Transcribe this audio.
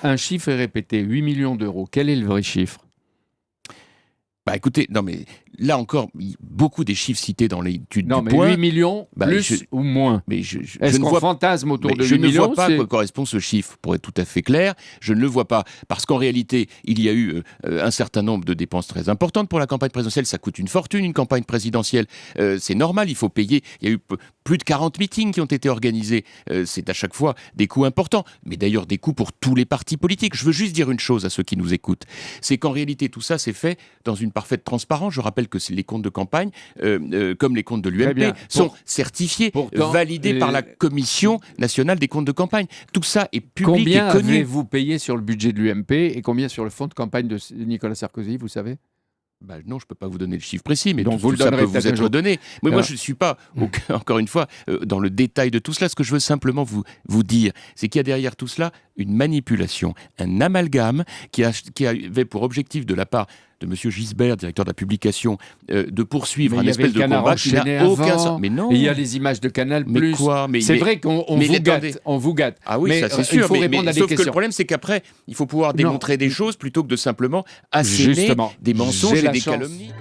un chiffre est répété, 8 millions d'euros. Quel est le vrai chiffre? Bah écoutez, non mais là encore, beaucoup des chiffres cités dans l'étude Non, du mais point. 8 millions, plus ou moins? Mais Est-ce qu'on fantasme autour de 8 millions? Je ne vois pas à quoi correspond ce chiffre, pour être tout à fait clair. Je ne le vois pas, parce qu'en réalité, il y a eu un certain nombre de dépenses très importantes pour la campagne présidentielle. Ça coûte une fortune, une campagne présidentielle. C'est normal, il faut payer. Il y a eu plus de 40 meetings qui ont été organisés. C'est à chaque fois des coûts importants, mais d'ailleurs des coûts pour tous les partis politiques. Je veux juste dire une chose à ceux qui nous écoutent, c'est qu'en réalité, tout ça s'est fait dans une parfaite transparence. Je rappelle que les comptes de campagne, comme les comptes de l'UMP, sont certifiés, validés par la Commission nationale des comptes de campagne. Tout ça est public et connu. Combien avez-vous payé sur le budget de l'UMP et combien sur le fonds de campagne de Nicolas Sarkozy, vous savez? Non, je ne peux pas vous donner le chiffre précis, mais donc tout ça peut vous être donné. Mais moi, je ne suis pas, encore une fois, dans le détail de tout cela. Ce que je veux simplement vous dire, c'est qu'il y a derrière tout cela une manipulation, un amalgame qui avait pour objectif de la part de M. Gisbert, directeur de la publication, de poursuivre un espèce de combat qui n'a aucun sens. Mais non. Et il y a les images de Canal+. Mais quoi? C'est vrai qu'on vous gâte. Ah oui, ça c'est sûr. Il faut répondre à des sauf questions. Que le problème, c'est qu'après, il faut pouvoir démontrer des choses plutôt que de simplement asséner des mensonges et des calomnies.